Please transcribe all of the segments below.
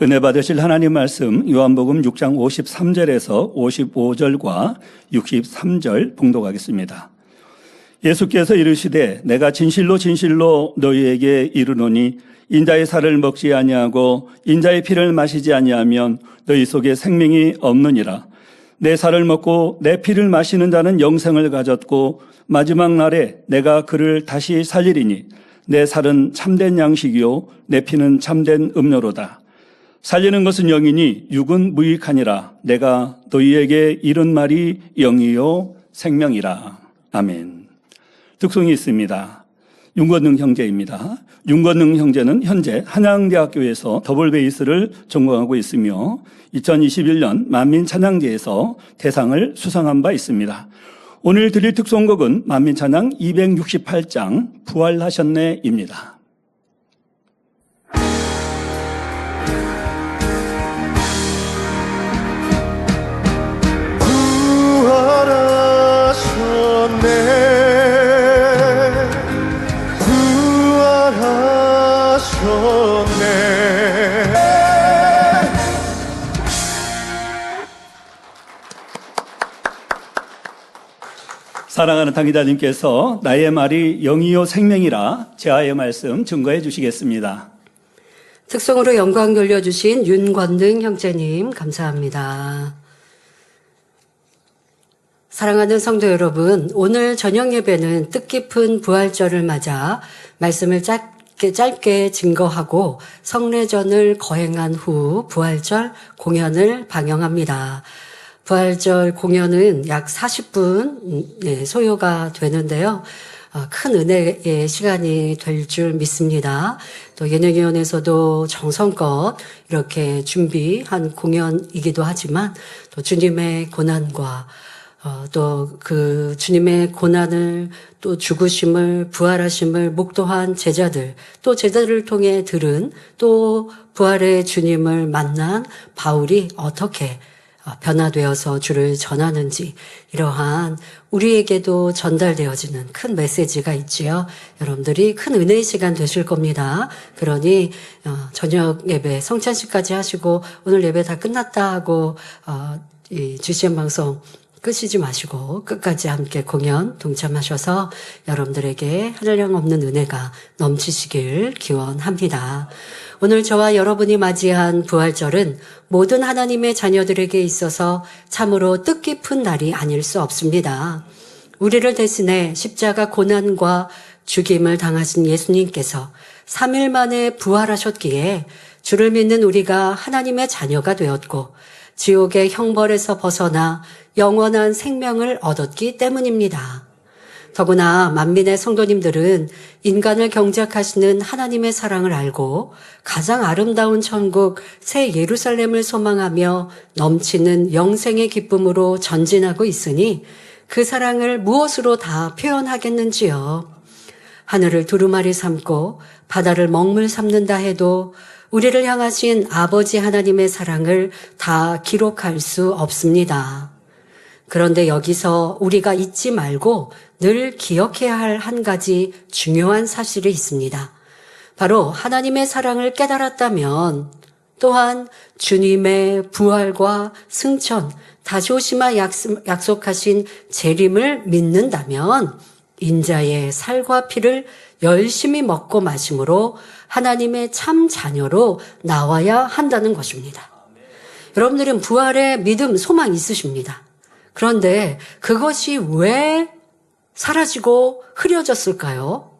은혜 받으실 하나님 말씀 요한복음 6장 53절에서 55절과 63절 봉독하겠습니다. 예수께서 이르시되 내가 진실로 진실로 너희에게 이르노니 인자의 살을 먹지 아니하고 인자의 피를 마시지 아니하면 너희 속에 생명이 없느니라. 내 살을 먹고 내 피를 마시는 자는 영생을 가졌고 마지막 날에 내가 그를 다시 살리리니 내 살은 참된 양식이요 내 피는 참된 음료로다. 살리는 것은 영이니 육은 무익하니라. 내가 너희에게 이른 말이 영이요 생명이라. 아멘. 특송이 있습니다. 윤건능 형제입니다. 윤건능 형제는 현재 한양대학교에서 더블 베이스를 전공하고 있으며 2021년 만민찬양제에서 대상을 수상한 바 있습니다. 오늘 드릴 특송곡은 만민찬양 268장 부활하셨네입니다. 사랑하는 당기자님께서 나의 말이 영이요 생명이라 제아의 말씀 증거해 주시겠습니다. 특송으로 영광 돌려주신 윤권능 형제님 감사합니다. 사랑하는 성도 여러분, 오늘 저녁 예배는 뜻깊은 부활절을 맞아 말씀을 짧게 증거하고 성례전을 거행한 후 부활절 공연을 방영합니다. 부활절 공연은 약 40분 소요가 되는데요. 큰 은혜의 시간이 될 줄 믿습니다. 또 예능위원회에서도 정성껏 이렇게 준비한 공연이기도 하지만 또 주님의 고난과 또 그 주님의 고난을 또 죽으심을 부활하심을 목도한 제자들 또 제자들을 통해 들은 또 부활의 주님을 만난 바울이 어떻게 변화되어서 주를 전하는지 이러한 우리에게도 전달되어지는 큰 메시지가 있지요. 여러분들이 큰 은혜의 시간 되실 겁니다. 그러니 저녁 예배 성찬식까지 하시고 오늘 예배 다 끝났다 하고 이 GCN 방송 끄시지 마시고 끝까지 함께 공연 동참하셔서 여러분들에게 한량없는 은혜가 넘치시길 기원합니다. 오늘 저와 여러분이 맞이한 부활절은 모든 하나님의 자녀들에게 있어서 참으로 뜻깊은 날이 아닐 수 없습니다. 우리를 대신해 십자가 고난과 죽임을 당하신 예수님께서 3일 만에 부활하셨기에 주를 믿는 우리가 하나님의 자녀가 되었고 지옥의 형벌에서 벗어나 영원한 생명을 얻었기 때문입니다. 더구나 만민의 성도님들은 인간을 경작하시는 하나님의 사랑을 알고 가장 아름다운 천국 새 예루살렘을 소망하며 넘치는 영생의 기쁨으로 전진하고 있으니 그 사랑을 무엇으로 다 표현하겠는지요. 하늘을 두루마리 삼고 바다를 먹물 삼는다 해도 우리를 향하신 아버지 하나님의 사랑을 다 기록할 수 없습니다. 그런데 여기서 우리가 잊지 말고 늘 기억해야 할 한 가지 중요한 사실이 있습니다. 바로 하나님의 사랑을 깨달았다면 또한 주님의 부활과 승천, 다시 오시마 약속하신 재림을 믿는다면 인자의 살과 피를 열심히 먹고 마심으로 하나님의 참 자녀로 나와야 한다는 것입니다. 여러분들은 부활의 믿음, 소망 있으십니다. 그런데 그것이 왜 사라지고 흐려졌을까요?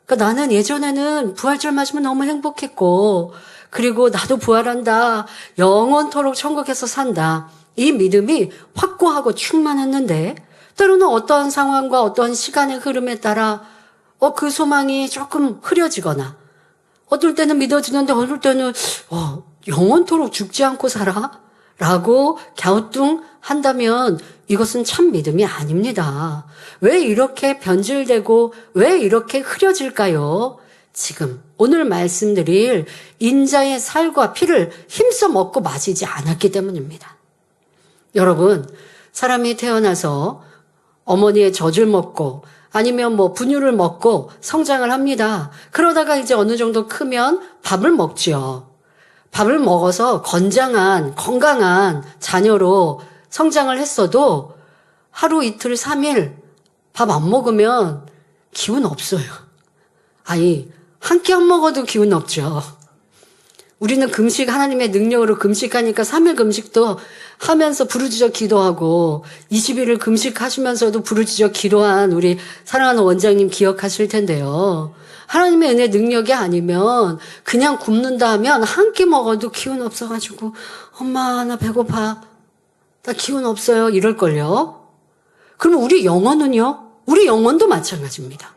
그러니까 나는 예전에는 부활절 맞으면 너무 행복했고 그리고 나도 부활한다. 영원토록 천국에서 산다. 이 믿음이 확고하고 충만했는데 때로는 어떠한 상황과 어떠한 시간의 흐름에 따라 그 소망이 조금 흐려지거나 어떨 때는 믿어지는데 어떨 때는 영원토록 죽지 않고 살아? 라고 갸우뚱한다면 이것은 참 믿음이 아닙니다. 왜 이렇게 변질되고 왜 이렇게 흐려질까요? 지금 오늘 말씀드릴 인자의 살과 피를 힘써 먹고 마시지 않았기 때문입니다. 여러분, 사람이 태어나서 어머니의 젖을 먹고 아니면 분유를 먹고 성장을 합니다. 그러다가 이제 어느 정도 크면 밥을 먹지요. 밥을 먹어서 건강한 자녀로 성장을 했어도 하루 이틀 3일 밥 안 먹으면 기운 없어요. 아니, 한 끼 안 먹어도 기운 없죠. 우리는 금식, 하나님의 능력으로 금식하니까 3일 금식도 하면서 부르짖어 기도하고 20일을 금식하시면서도 부르짖어 기도한 우리 사랑하는 원장님 기억하실 텐데요. 하나님의 은혜 능력이 아니면 그냥 굶는다 하면 한 끼 먹어도 기운 없어가지고 엄마 나 배고파, 나 기운 없어요 이럴걸요. 그럼 우리 영혼은요? 우리 영혼도 마찬가지입니다.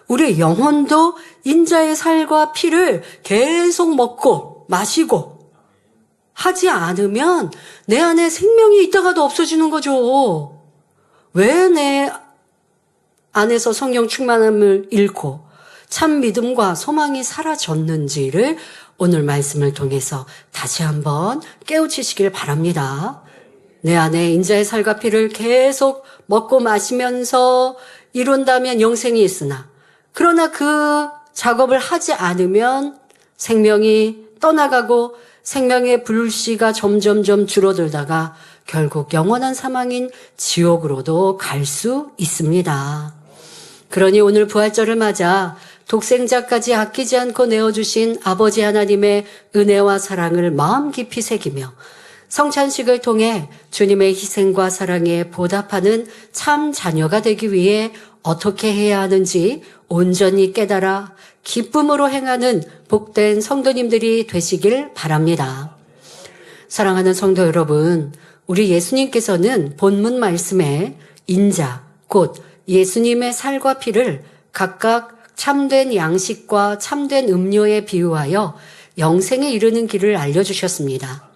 우리 영혼도 인자의 살과 피를 계속 먹고 마시고 하지 않으면 내 안에 생명이 있다가도 없어지는 거죠. 왜 내 안에서 성령 충만함을 잃고 참 믿음과 소망이 사라졌는지를 오늘 말씀을 통해서 다시 한번 깨우치시길 바랍니다. 내 안에 인자의 살과 피를 계속 먹고 마시면서 이룬다면 영생이 있으나 그러나 그 작업을 하지 않으면 생명이 떠나가고 생명의 불씨가 점점점 줄어들다가 결국 영원한 사망인 지옥으로도 갈 수 있습니다. 그러니 오늘 부활절을 맞아 독생자까지 아끼지 않고 내어주신 아버지 하나님의 은혜와 사랑을 마음 깊이 새기며 성찬식을 통해 주님의 희생과 사랑에 보답하는 참 자녀가 되기 위해 어떻게 해야 하는지 온전히 깨달아 기쁨으로 행하는 복된 성도님들이 되시길 바랍니다. 사랑하는 성도 여러분, 우리 예수님께서는 본문 말씀에 인자, 곧 예수님의 살과 피를 각각 참된 양식과 참된 음료에 비유하여 영생에 이르는 길을 알려주셨습니다.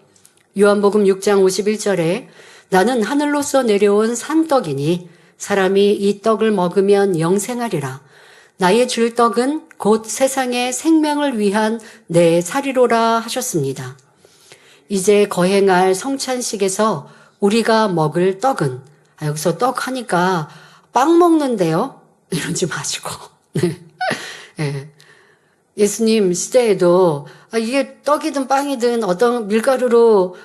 요한복음 6장 51절에 나는 하늘로서 내려온 산떡이니 사람이 이 떡을 먹으면 영생하리라. 나의 줄 떡은 곧 세상의 생명을 위한 내 살이로라 하셨습니다. 이제 거행할 성찬식에서 우리가 먹을 떡은, 여기서 떡 하니까 빵 먹는데요? 이러지 마시고. 네. 네. 예수님 시대에도 이게 떡이든 빵이든 어떤 밀가루로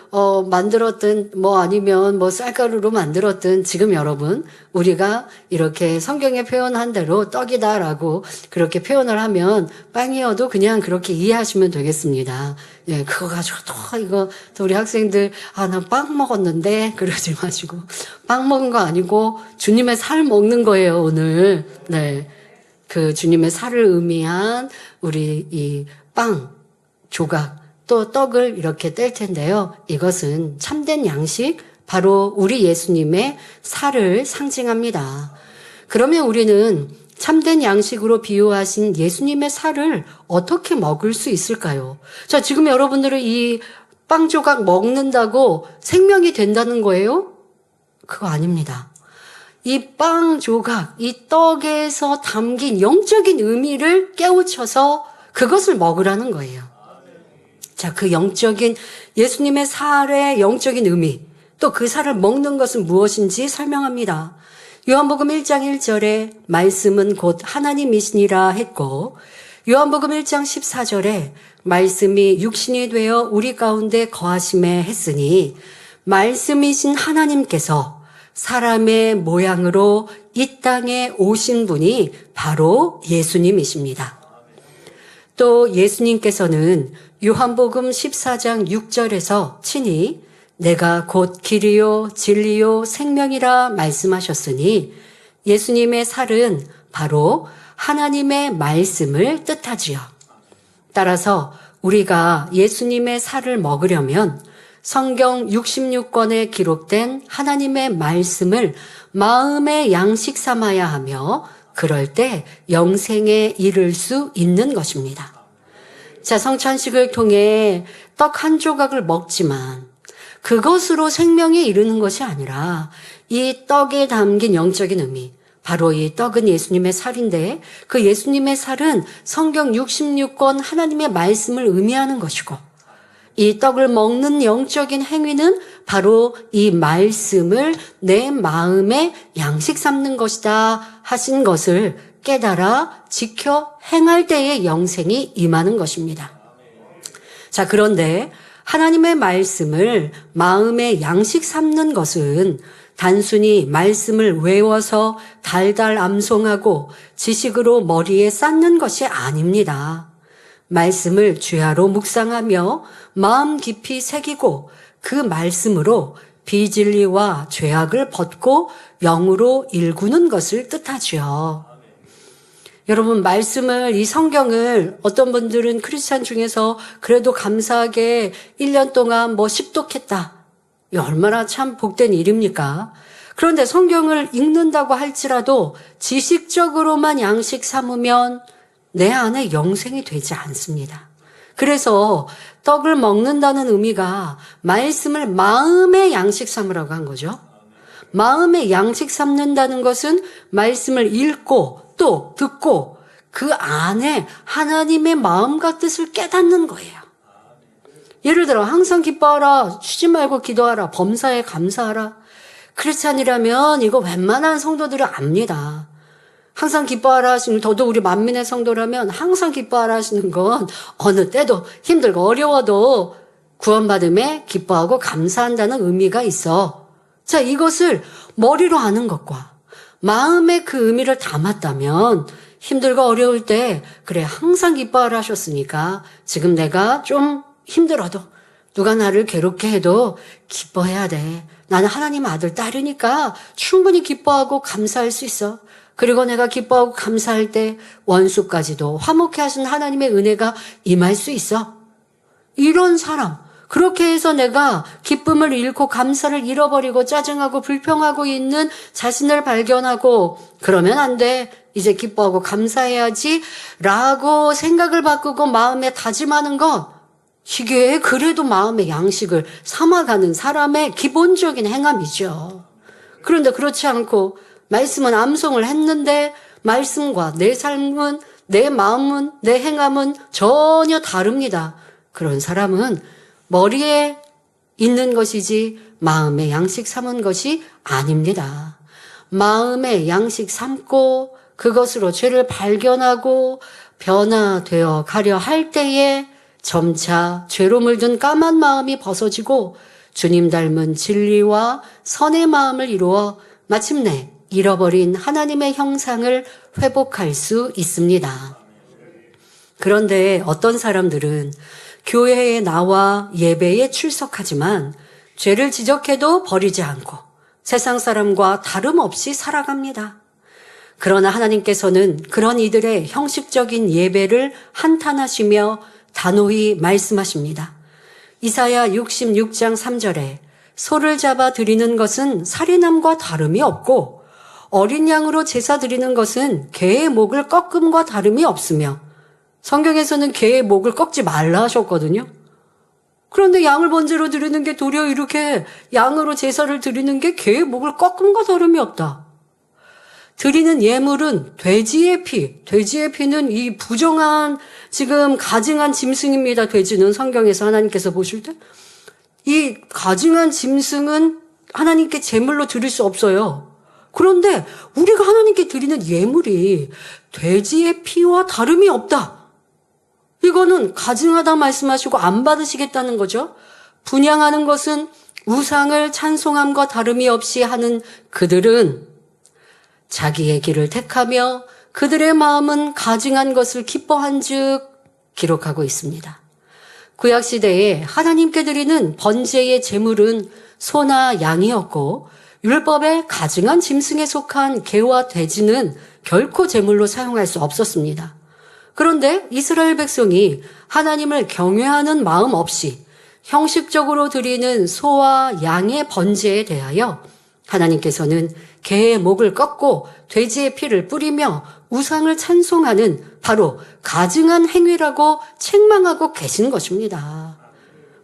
만들었든 뭐 아니면 뭐 쌀가루로 만들었든 지금 여러분 우리가 이렇게 성경에 표현한 대로 떡이다라고 그렇게 표현을 하면 빵이어도 그냥 그렇게 이해하시면 되겠습니다. 예, 그거 가지고 또 우리 학생들 난 빵 먹었는데 그러지 마시고 빵 먹은 거 아니고 주님의 살 먹는 거예요 오늘. 네. 그 주님의 살을 의미한 우리 이 빵 조각 또 떡을 이렇게 뗄 텐데요. 이것은 참된 양식, 바로 우리 예수님의 살을 상징합니다. 그러면 우리는 참된 양식으로 비유하신 예수님의 살을 어떻게 먹을 수 있을까요? 자, 지금 여러분들은 이 빵 조각 먹는다고 생명이 된다는 거예요? 그거 아닙니다. 이 빵 조각, 이 떡에서 담긴 영적인 의미를 깨우쳐서 그것을 먹으라는 거예요. 자, 그 영적인 예수님의 살의 영적인 의미, 또 그 살을 먹는 것은 무엇인지 설명합니다. 요한복음 1장 1절에 말씀은 곧 하나님이시니라 했고, 요한복음 1장 14절에 말씀이 육신이 되어 우리 가운데 거하심에 했으니 말씀이신 하나님께서 사람의 모양으로 이 땅에 오신 분이 바로 예수님이십니다. 또 예수님께서는 요한복음 14장 6절에서 친히 내가 곧 길이요 진리요 생명이라 말씀하셨으니 예수님의 살은 바로 하나님의 말씀을 뜻하지요. 따라서 우리가 예수님의 살을 먹으려면 성경 66권에 기록된 하나님의 말씀을 마음의 양식 삼아야 하며 그럴 때 영생에 이를 수 있는 것입니다. 자, 성찬식을 통해 떡 한 조각을 먹지만 그것으로 생명에 이르는 것이 아니라 이 떡에 담긴 영적인 의미, 바로 이 떡은 예수님의 살인데 그 예수님의 살은 성경 66권 하나님의 말씀을 의미하는 것이고 이 떡을 먹는 영적인 행위는 바로 이 말씀을 내 마음에 양식 삼는 것이다 하신 것을 깨달아 지켜 행할 때의 영생이 임하는 것입니다. 자, 그런데 하나님의 말씀을 마음의 양식 삼는 것은 단순히 말씀을 외워서 달달 암송하고 지식으로 머리에 쌓는 것이 아닙니다. 말씀을 주야로 묵상하며 마음 깊이 새기고 그 말씀으로 비진리와 죄악을 벗고 영으로 일구는 것을 뜻하지요. 여러분, 말씀을, 이 성경을 어떤 분들은 크리스찬 중에서 그래도 감사하게 1년 동안 십독했다. 이 얼마나 참 복된 일입니까? 그런데 성경을 읽는다고 할지라도 지식적으로만 양식 삼으면 내 안에 영생이 되지 않습니다. 그래서 떡을 먹는다는 의미가 말씀을 마음의 양식 삼으라고 한 거죠. 마음의 양식 삼는다는 것은 말씀을 읽고 또 듣고 그 안에 하나님의 마음과 뜻을 깨닫는 거예요. 예를 들어 항상 기뻐하라, 쉬지 말고 기도하라, 범사에 감사하라. 크리스찬이라면 이거 웬만한 성도들은 압니다. 항상 기뻐하라 하시는, 더더욱 우리 만민의 성도라면 항상 기뻐하라 하시는 건 어느 때도 힘들고 어려워도 구원받음에 기뻐하고 감사한다는 의미가 있어. 자, 이것을 머리로 아는 것과 마음에 그 의미를 담았다면 힘들고 어려울 때 그래, 항상 기뻐하라 하셨으니까 지금 내가 좀 힘들어도 누가 나를 괴롭게 해도 기뻐해야 돼. 나는 하나님 아들 딸이니까 충분히 기뻐하고 감사할 수 있어. 그리고 내가 기뻐하고 감사할 때 원수까지도 화목해 하신 하나님의 은혜가 임할 수 있어. 이런 사람, 그렇게 해서 내가 기쁨을 잃고 감사를 잃어버리고 짜증하고 불평하고 있는 자신을 발견하고 그러면 안 돼. 이제 기뻐하고 감사해야지 라고 생각을 바꾸고 마음에 다짐하는 것, 이게 그래도 마음의 양식을 삼아가는 사람의 기본적인 행함이죠. 그런데 그렇지 않고 말씀은 암송을 했는데 말씀과 내 삶은, 내 마음은, 내 행함은 전혀 다릅니다. 그런 사람은 머리에 있는 것이지 마음의 양식 삼은 것이 아닙니다. 마음의 양식 삼고 그것으로 죄를 발견하고 변화되어 가려 할 때에 점차 죄로 물든 까만 마음이 벗어지고 주님 닮은 진리와 선의 마음을 이루어 마침내 잃어버린 하나님의 형상을 회복할 수 있습니다. 그런데 어떤 사람들은 교회에 나와 예배에 출석하지만 죄를 지적해도 버리지 않고 세상 사람과 다름없이 살아갑니다. 그러나 하나님께서는 그런 이들의 형식적인 예배를 한탄하시며 단호히 말씀하십니다. 이사야 66장 3절에 소를 잡아 드리는 것은 살인함과 다름이 없고 어린 양으로 제사 드리는 것은 개의 목을 꺾음과 다름이 없으며, 성경에서는 개의 목을 꺾지 말라 하셨거든요. 그런데 양을 번제로 드리는 게 도리어 이렇게 양으로 제사를 드리는 게 개의 목을 꺾음과 다름이 없다. 드리는 예물은 돼지의 피, 돼지의 피는 이 부정한 지금 가증한 짐승입니다. 돼지는 성경에서 하나님께서 보실 때 이 가증한 짐승은 하나님께 제물로 드릴 수 없어요. 그런데 우리가 하나님께 드리는 예물이 돼지의 피와 다름이 없다. 이거는 가증하다 말씀하시고 안 받으시겠다는 거죠. 분향하는 것은 우상을 찬송함과 다름이 없이 하는 그들은 자기의 길을 택하며 그들의 마음은 가증한 것을 기뻐한 즉 기록하고 있습니다. 구약시대에 하나님께 드리는 번제의 제물은 소나 양이었고 율법에 가증한 짐승에 속한 개와 돼지는 결코 제물로 사용할 수 없었습니다. 그런데 이스라엘 백성이 하나님을 경외하는 마음 없이 형식적으로 드리는 소와 양의 번제에 대하여 하나님께서는 개의 목을 꺾고 돼지의 피를 뿌리며 우상을 찬송하는 바로 가증한 행위라고 책망하고 계신 것입니다.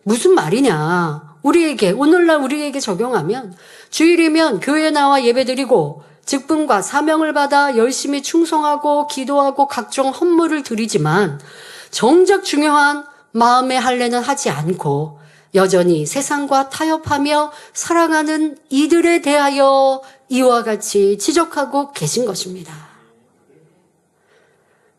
무슨 말이냐? 오늘날 우리에게 적용하면 주일이면 교회에 나와 예배드리고 직분과 사명을 받아 열심히 충성하고 기도하고 각종 헌물을 드리지만 정작 중요한 마음의 할례는 하지 않고 여전히 세상과 타협하며 살아가는 이들에 대하여 이와 같이 지적하고 계신 것입니다.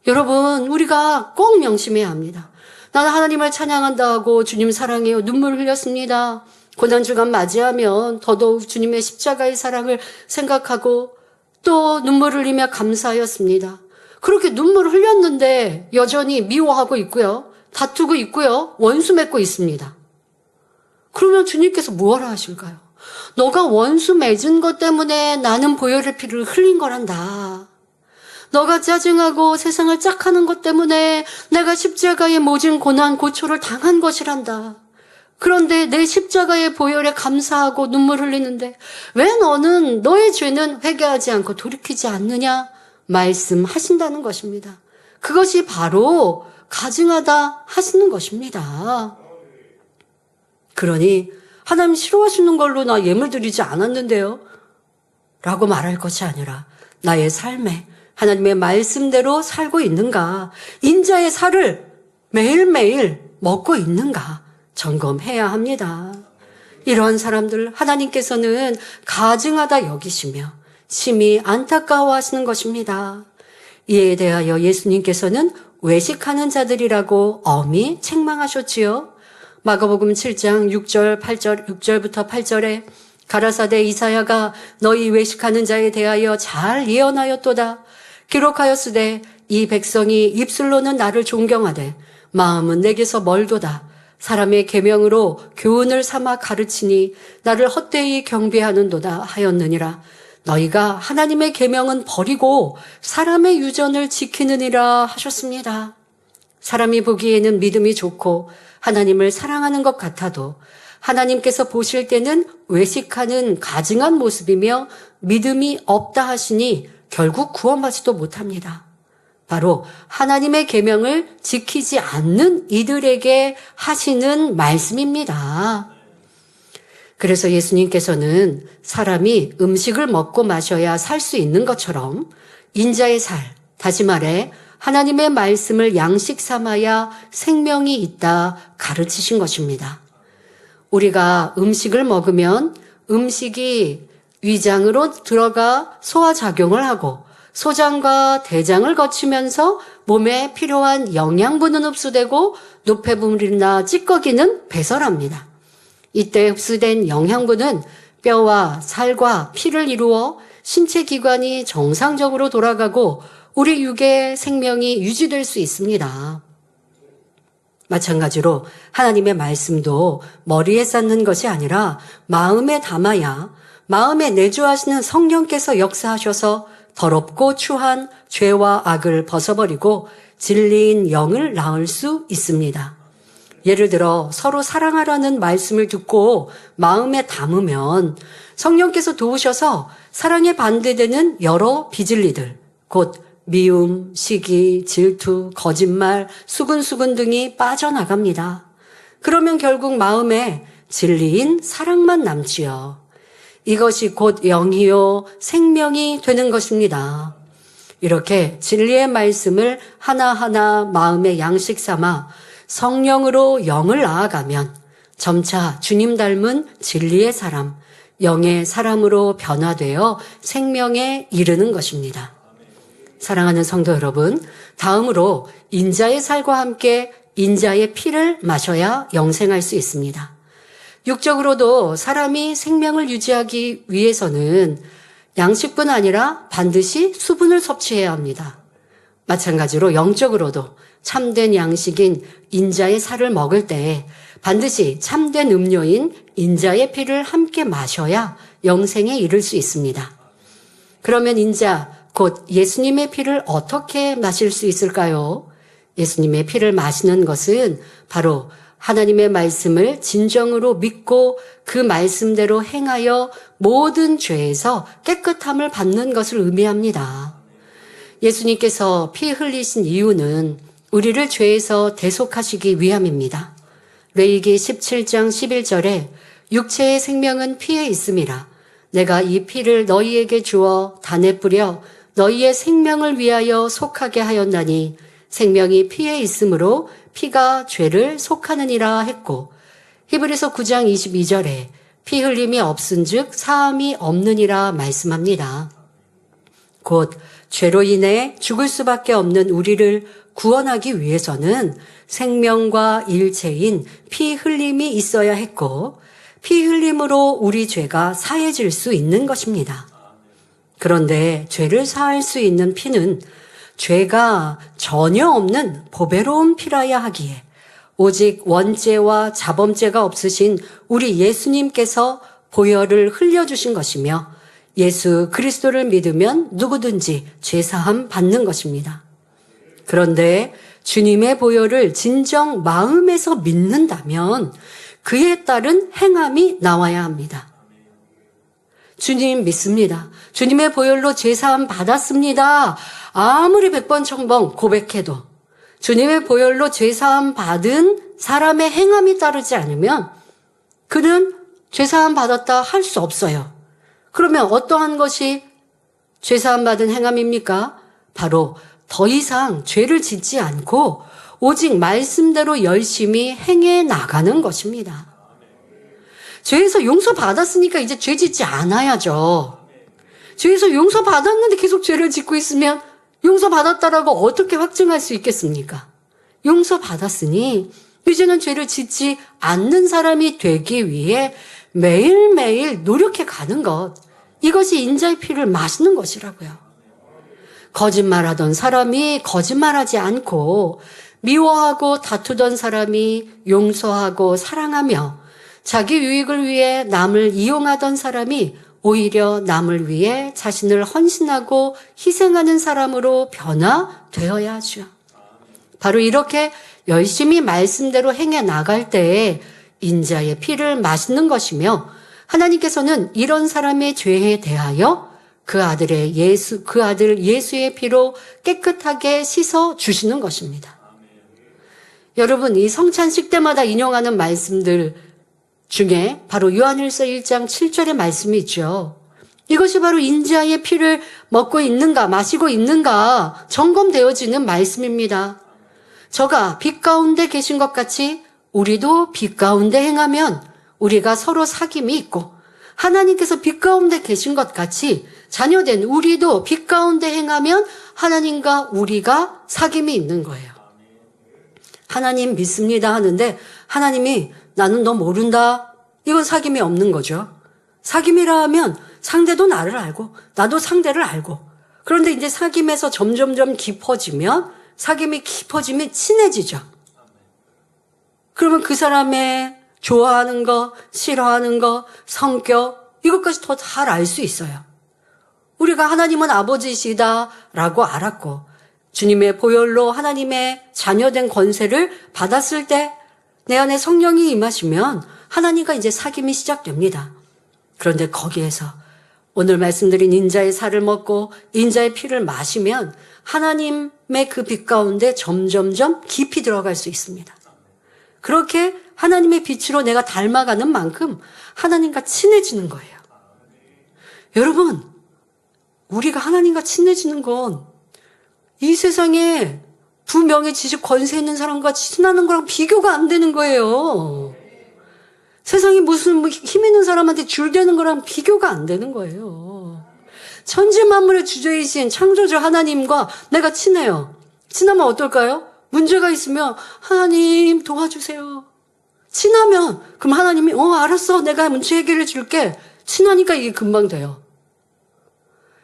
여러분, 우리가 꼭 명심해야 합니다. 나는 하나님을 찬양한다 하고 주님 사랑해요. 눈물 흘렸습니다. 고난주간 맞이하면 더더욱 주님의 십자가의 사랑을 생각하고 또 눈물 흘리며 감사하였습니다. 그렇게 눈물을 흘렸는데 여전히 미워하고 있고요. 다투고 있고요. 원수 맺고 있습니다. 그러면 주님께서 뭐하라 하실까요? 너가 원수 맺은 것 때문에 나는 보혈의 피를 흘린 거란다. 너가 짜증하고 세상을 짝하는 것 때문에 내가 십자가의 모진 고난 고초를 당한 것이란다. 그런데 내 십자가의 보혈에 감사하고 눈물 흘리는데 왜 너는 너의 죄는 회개하지 않고 돌이키지 않느냐 말씀하신다는 것입니다. 그것이 바로 가증하다 하시는 것입니다. 그러니 하나님 싫어하시는 걸로 나 예물 드리지 않았는데요 라고 말할 것이 아니라 나의 삶에 하나님의 말씀대로 살고 있는가, 인자의 살을 매일매일 먹고 있는가 점검해야 합니다. 이러한 사람들 하나님께서는 가증하다 여기시며 심히 안타까워하시는 것입니다. 이에 대하여 예수님께서는 외식하는 자들이라고 엄히 책망하셨지요. 마가복음 7장 6절 8절 6절부터 8절에 가라사대 이사야가 너희 외식하는 자에 대하여 잘 예언하였도다. 기록하였으되 이 백성이 입술로는 나를 존경하되 마음은 내게서 멀도다. 사람의 계명으로 교훈을 삼아 가르치니 나를 헛되이 경배하는도다 하였느니라. 너희가 하나님의 계명은 버리고 사람의 유전을 지키느니라 하셨습니다. 사람이 보기에는 믿음이 좋고 하나님을 사랑하는 것 같아도 하나님께서 보실 때는 외식하는 가증한 모습이며 믿음이 없다 하시니 결국 구원받지도 못합니다. 바로 하나님의 계명을 지키지 않는 이들에게 하시는 말씀입니다. 그래서 예수님께서는 사람이 음식을 먹고 마셔야 살 수 있는 것처럼 인자의 살, 다시 말해 하나님의 말씀을 양식 삼아야 생명이 있다 가르치신 것입니다. 우리가 음식을 먹으면 음식이 위장으로 들어가 소화작용을 하고 소장과 대장을 거치면서 몸에 필요한 영양분은 흡수되고 노폐물이나 찌꺼기는 배설합니다. 이때 흡수된 영양분은 뼈와 살과 피를 이루어 신체 기관이 정상적으로 돌아가고 우리 육의 생명이 유지될 수 있습니다. 마찬가지로 하나님의 말씀도 머리에 쌓는 것이 아니라 마음에 담아야 마음에 내주하시는 성령께서 역사하셔서 더럽고 추한 죄와 악을 벗어버리고 진리인 영을 낳을 수 있습니다. 예를 들어 서로 사랑하라는 말씀을 듣고 마음에 담으면 성령께서 도우셔서 사랑에 반대되는 여러 비진리들, 곧 미움, 시기, 질투, 거짓말, 수근수근 등이 빠져나갑니다. 그러면 결국 마음에 진리인 사랑만 남지요. 이것이 곧 영이요 생명이 되는 것입니다. 이렇게 진리의 말씀을 하나하나 마음의 양식 삼아 성령으로 영을 나아가면 점차 주님 닮은 진리의 사람, 영의 사람으로 변화되어 생명에 이르는 것입니다. 사랑하는 성도 여러분, 다음으로 인자의 살과 함께 인자의 피를 마셔야 영생할 수 있습니다. 육적으로도 사람이 생명을 유지하기 위해서는 양식뿐 아니라 반드시 수분을 섭취해야 합니다. 마찬가지로 영적으로도 참된 양식인 인자의 살을 먹을 때 반드시 참된 음료인 인자의 피를 함께 마셔야 영생에 이를 수 있습니다. 그러면 인자, 곧 예수님의 피를 어떻게 마실 수 있을까요? 예수님의 피를 마시는 것은 바로 하나님의 말씀을 진정으로 믿고 그 말씀대로 행하여 모든 죄에서 깨끗함을 받는 것을 의미합니다. 예수님께서 피 흘리신 이유는 우리를 죄에서 대속하시기 위함입니다. 레위기 17장 11절에 육체의 생명은 피에 있음이라. 내가 이 피를 너희에게 주어 단에 뿌려 너희의 생명을 위하여 속하게 하였나니 생명이 피에 있으므로 피가 죄를 속하느니라 했고, 히브리서 9장 22절에 피 흘림이 없은즉 사함이 없느니라 말씀합니다. 곧 죄로 인해 죽을 수밖에 없는 우리를 구원하기 위해서는 생명과 일체인 피 흘림이 있어야 했고 피 흘림으로 우리 죄가 사해질 수 있는 것입니다. 그런데 죄를 사할 수 있는 피는 죄가 전혀 없는 보배로운 피라야 하기에 오직 원죄와 자범죄가 없으신 우리 예수님께서 보혈을 흘려주신 것이며 예수 그리스도를 믿으면 누구든지 죄사함 받는 것입니다. 그런데 주님의 보혈을 진정 마음에서 믿는다면 그에 따른 행함이 나와야 합니다. 주님 믿습니다. 주님의 보혈로 죄사함 받았습니다. 아무리 100번 1000번 고백해도 주님의 보혈로 죄사함 받은 사람의 행함이 따르지 않으면 그는 죄사함 받았다 할 수 없어요. 그러면 어떠한 것이 죄사함 받은 행함입니까? 바로 더 이상 죄를 짓지 않고 오직 말씀대로 열심히 행해 나가는 것입니다. 죄에서 용서받았으니까 이제 죄 짓지 않아야죠. 죄에서 용서받았는데 계속 죄를 짓고 있으면 용서받았다라고 어떻게 확증할 수 있겠습니까? 용서받았으니 이제는 죄를 짓지 않는 사람이 되기 위해 매일매일 노력해 가는 것, 이것이 인자의 피를 마시는 것이라고요. 거짓말하던 사람이 거짓말하지 않고 미워하고 다투던 사람이 용서하고 사랑하며 자기 유익을 위해 남을 이용하던 사람이 오히려 남을 위해 자신을 헌신하고 희생하는 사람으로 변화되어야 하죠. 바로 이렇게 열심히 말씀대로 행해 나갈 때에 인자의 피를 마시는 것이며 하나님께서는 이런 사람의 죄에 대하여 그 아들 예수의 피로 깨끗하게 씻어 주시는 것입니다. 여러분, 이 성찬식 때마다 인용하는 말씀들 중에 바로 요한일서 1장 7절의 말씀이 있죠. 이것이 바로 인자의 피를 먹고 있는가 마시고 있는가 점검되어지는 말씀입니다. 저가 빛 가운데 계신 것 같이 우리도 빛 가운데 행하면 우리가 서로 사귐이 있고 하나님께서 빛 가운데 계신 것 같이 자녀된 우리도 빛 가운데 행하면 하나님과 우리가 사귐이 있는 거예요. 하나님 믿습니다 하는데 하나님이 나는 너 모른다. 이건 사귐이 없는 거죠. 사귐이라 하면 상대도 나를 알고 나도 상대를 알고 그런데 이제 사귐에서 점점점 깊어지면 사귐이 깊어지면 친해지죠. 그러면 그 사람의 좋아하는 거, 싫어하는 거, 성격 이것까지 더 잘 알 수 있어요. 우리가 하나님은 아버지시다라고 알았고 주님의 보혈로 하나님의 자녀된 권세를 받았을 때 내 안에 성령이 임하시면 하나님과 이제 사귐이 시작됩니다. 그런데 거기에서 오늘 말씀드린 인자의 살을 먹고 인자의 피를 마시면 하나님의 그 빛 가운데 점점점 깊이 들어갈 수 있습니다. 그렇게 하나님의 빛으로 내가 닮아가는 만큼 하나님과 친해지는 거예요. 여러분, 우리가 하나님과 친해지는 건 이 세상에 부명예 지식 권세 있는 사람과 친하는 거랑 비교가 안 되는 거예요. 세상에 무슨 힘 있는 사람한테 줄대는 거랑 비교가 안 되는 거예요. 천지 만물의 주제이신 창조주 하나님과 내가 친해요. 친하면 어떨까요? 문제가 있으면 하나님 도와주세요. 친하면 그럼 하나님이 알았어 내가 문제 해결해 줄게. 친하니까 이게 금방 돼요.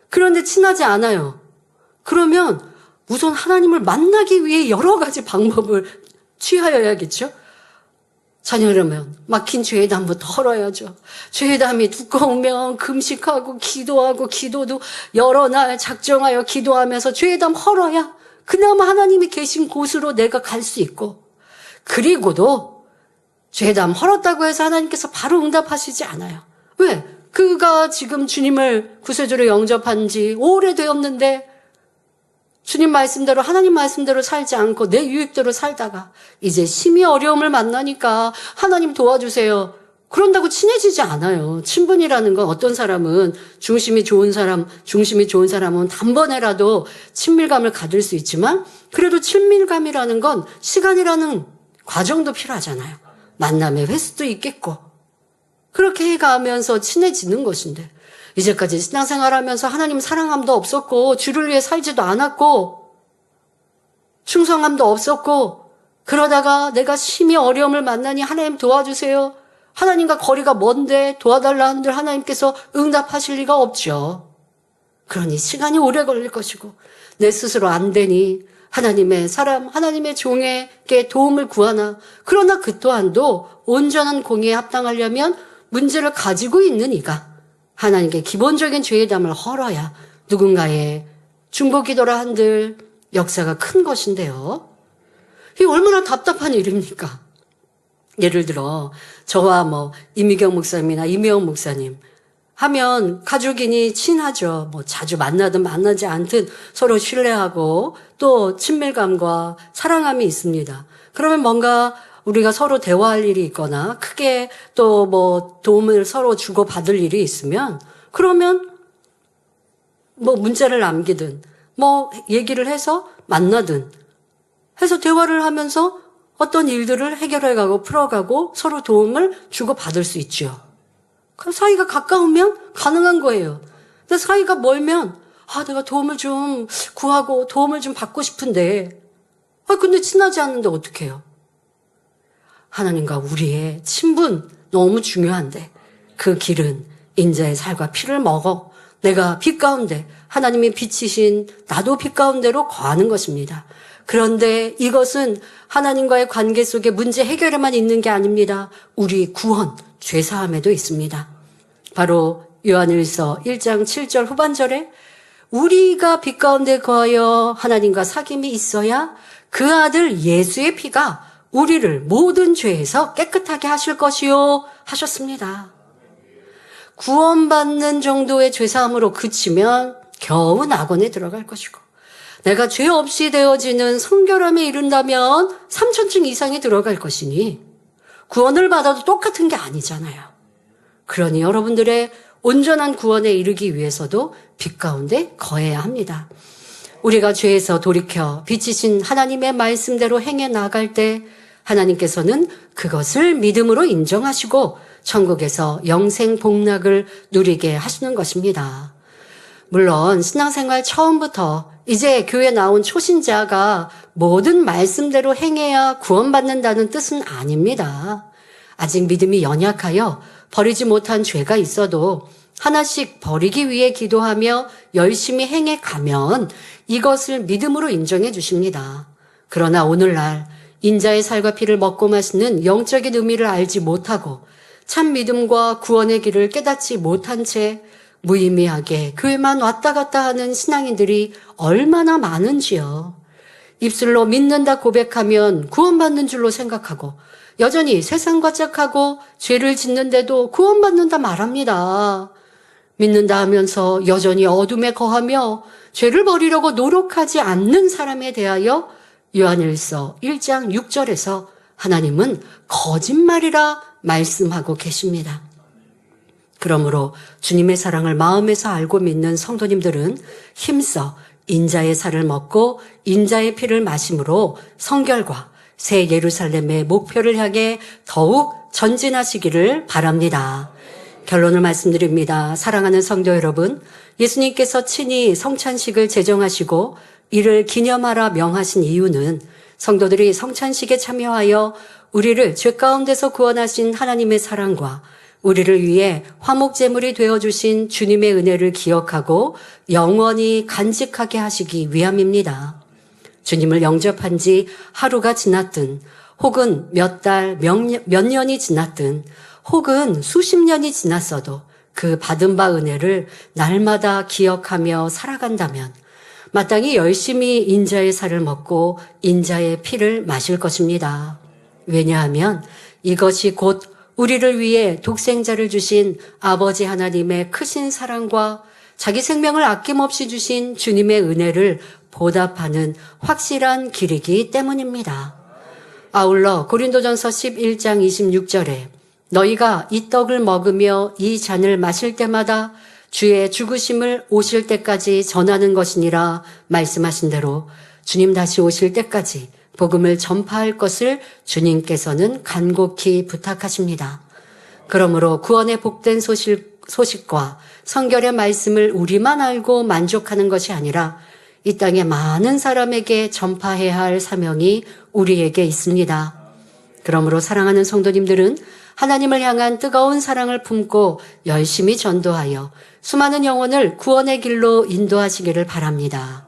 그런데 친하지 않아요. 그러면 우선 하나님을 만나기 위해 여러 가지 방법을 취하여야겠죠. 자녀라면 막힌 죄의담부터 헐어야죠. 죄의담이 두꺼우면 금식하고 기도하고 기도도 여러 날 작정하여 기도하면서 죄의담 헐어야 그나마 하나님이 계신 곳으로 내가 갈 수 있고 그리고도 죄담 헐었다고 해서 하나님께서 바로 응답하시지 않아요. 왜? 그가 지금 주님을 구세주로 영접한 지 오래되었는데 주님 말씀대로 하나님 말씀대로 살지 않고 내 유익대로 살다가 이제 심히 어려움을 만나니까 하나님 도와주세요. 그런다고 친해지지 않아요. 친분이라는 건 어떤 사람은 중심이 좋은 사람은 단번에라도 친밀감을 가질 수 있지만 그래도 친밀감이라는 건 시간이라는 과정도 필요하잖아요. 만남의 횟수도 있겠고 그렇게 해가면서 친해지는 것인데 이제까지 신앙생활하면서 하나님 사랑함도 없었고 주를 위해 살지도 않았고 충성함도 없었고, 그러다가 내가 심히 어려움을 만나니 하나님 도와주세요. 하나님과 거리가 먼데 도와달라 한들 하나님께서 응답하실 리가 없죠. 그러니 시간이 오래 걸릴 것이고 내 스스로 안 되니 하나님의 사람, 하나님의 종에게 도움을 구하나, 그러나 그 또한도 온전한 공의에 합당하려면 문제를 가지고 있는 이가 하나님께 기본적인 죄의담을 헐어야 누군가의 중보기도라 한들 역사가 큰 것인데요. 이게 얼마나 답답한 일입니까? 예를 들어 저와 이미경 목사님이나 이미영 목사님 하면 가족이니 친하죠. 자주 만나든 만나지 않든 서로 신뢰하고 또 친밀감과 사랑함이 있습니다. 그러면 뭔가 우리가 서로 대화할 일이 있거나 크게 또 도움을 서로 주고 받을 일이 있으면, 그러면 문자를 남기든 얘기를 해서 만나든 해서 대화를 하면서 어떤 일들을 해결해가고 풀어가고 서로 도움을 주고 받을 수 있죠. 그럼 사이가 가까우면 가능한 거예요. 근데 사이가 멀면 내가 도움을 좀 구하고 도움을 좀 받고 싶은데 근데 친하지 않는데 어떡해요? 하나님과 우리의 친분 너무 중요한데 그 길은 인자의 살과 피를 먹어 내가 빛 가운데, 하나님이 빛이신 나도 빛 가운데로 거하는 것입니다. 그런데 이것은 하나님과의 관계 속에 문제 해결에만 있는 게 아닙니다. 우리 구원, 죄사함에도 있습니다. 바로 요한일서 1장 7절 후반절에 우리가 빛 가운데 거하여 하나님과 사귐이 있어야 그 아들 예수의 피가 우리를 모든 죄에서 깨끗하게 하실 것이요 하셨습니다. 구원받는 정도의 죄사함으로 그치면 겨우 낙원에 들어갈 것이고, 내가 죄 없이 되어지는 성결함에 이른다면 3000층 이상에 들어갈 것이니 구원을 받아도 똑같은 게 아니잖아요. 그러니 여러분들의 온전한 구원에 이르기 위해서도 빛 가운데 거해야 합니다. 우리가 죄에서 돌이켜 빛이신 하나님의 말씀대로 행해 나갈 때 하나님께서는 그것을 믿음으로 인정하시고 천국에서 영생 복락을 누리게 하시는 것입니다. 물론 신앙생활 처음부터 이제 교회 나온 초신자가 모든 말씀대로 행해야 구원받는다는 뜻은 아닙니다. 아직 믿음이 연약하여 버리지 못한 죄가 있어도 하나씩 버리기 위해 기도하며 열심히 행해 가면 이것을 믿음으로 인정해 주십니다. 그러나 오늘날 인자의 살과 피를 먹고 마시는 영적인 의미를 알지 못하고 참 믿음과 구원의 길을 깨닫지 못한 채 무의미하게 교회만 왔다 갔다 하는 신앙인들이 얼마나 많은지요. 입술로 믿는다 고백하면 구원받는 줄로 생각하고 여전히 세상과 짝하고 죄를 짓는데도 구원받는다 말합니다. 믿는다 하면서 여전히 어둠에 거하며 죄를 버리려고 노력하지 않는 사람에 대하여 요한일서 1장 6절에서 하나님은 거짓말이라 말씀하고 계십니다. 그러므로 주님의 사랑을 마음에서 알고 믿는 성도님들은 힘써 인자의 살을 먹고 인자의 피를 마심으로 성결과 새 예루살렘의 목표를 향해 더욱 전진하시기를 바랍니다. 결론을 말씀드립니다. 사랑하는 성도 여러분, 예수님께서 친히 성찬식을 제정하시고 이를 기념하라 명하신 이유는 성도들이 성찬식에 참여하여 우리를 죄 가운데서 구원하신 하나님의 사랑과 우리를 위해 화목제물이 되어주신 주님의 은혜를 기억하고 영원히 간직하게 하시기 위함입니다. 주님을 영접한 지 하루가 지났든 혹은 몇 달, 몇 년이 지났든 혹은 수십 년이 지났어도 그 받은 바 은혜를 날마다 기억하며 살아간다면 마땅히 열심히 인자의 살을 먹고 인자의 피를 마실 것입니다. 왜냐하면 이것이 곧 우리를 위해 독생자를 주신 아버지 하나님의 크신 사랑과 자기 생명을 아낌없이 주신 주님의 은혜를 보답하는 확실한 길이기 때문입니다. 아울러 고린도전서 11장 26절에 너희가 이 떡을 먹으며 이 잔을 마실 때마다 주의 죽으심을 오실 때까지 전하는 것이니라 말씀하신 대로 주님 다시 오실 때까지 복음을 전파할 것을 주님께서는 간곡히 부탁하십니다. 그러므로 구원의 복된 소식과 성결의 말씀을 우리만 알고 만족하는 것이 아니라 이 땅의 많은 사람에게 전파해야 할 사명이 우리에게 있습니다. 그러므로 사랑하는 성도님들은 하나님을 향한 뜨거운 사랑을 품고 열심히 전도하여 수많은 영혼을 구원의 길로 인도하시기를 바랍니다.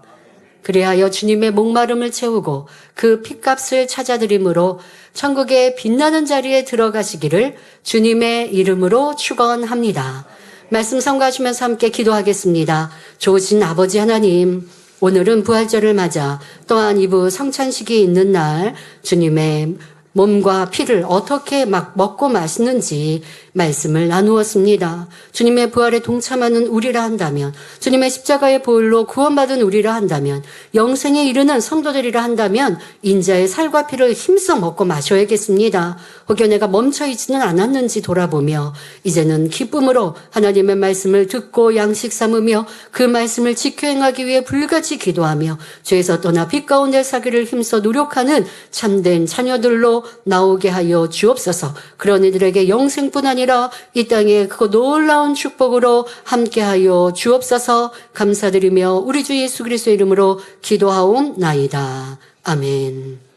그리하여 주님의 목마름을 채우고 그 핏값을 찾아드림으로 천국의 빛나는 자리에 들어가시기를 주님의 이름으로 축원합니다. 말씀 삼가하시면서 함께 기도하겠습니다. 좋으신 아버지 하나님, 오늘은 부활절을 맞아 또한 이브 성찬식이 있는 날 주님의 몸과 피를 어떻게 막 먹고 마시는지 말씀을 나누었습니다. 주님의 부활에 동참하는 우리라 한다면, 주님의 십자가의 보혈로 구원받은 우리라 한다면, 영생에 이르는 성도들이라 한다면 인자의 살과 피를 힘써 먹고 마셔야겠습니다. 혹여 내가 멈춰있지는 않았는지 돌아보며 이제는 기쁨으로 하나님의 말씀을 듣고 양식 삼으며 그 말씀을 지켜 행하기 위해 불같이 기도하며 죄에서 떠나 빛 가운데 사기를 힘써 노력하는 참된 자녀들로 나오게 하여 주옵소서. 그런 이들에게 영생뿐 아니라 이 땅에 그 놀라운 축복으로 함께하여 주옵소서. 감사드리며 우리 주 예수 그리스도의 이름으로 기도하옵나이다. 아멘.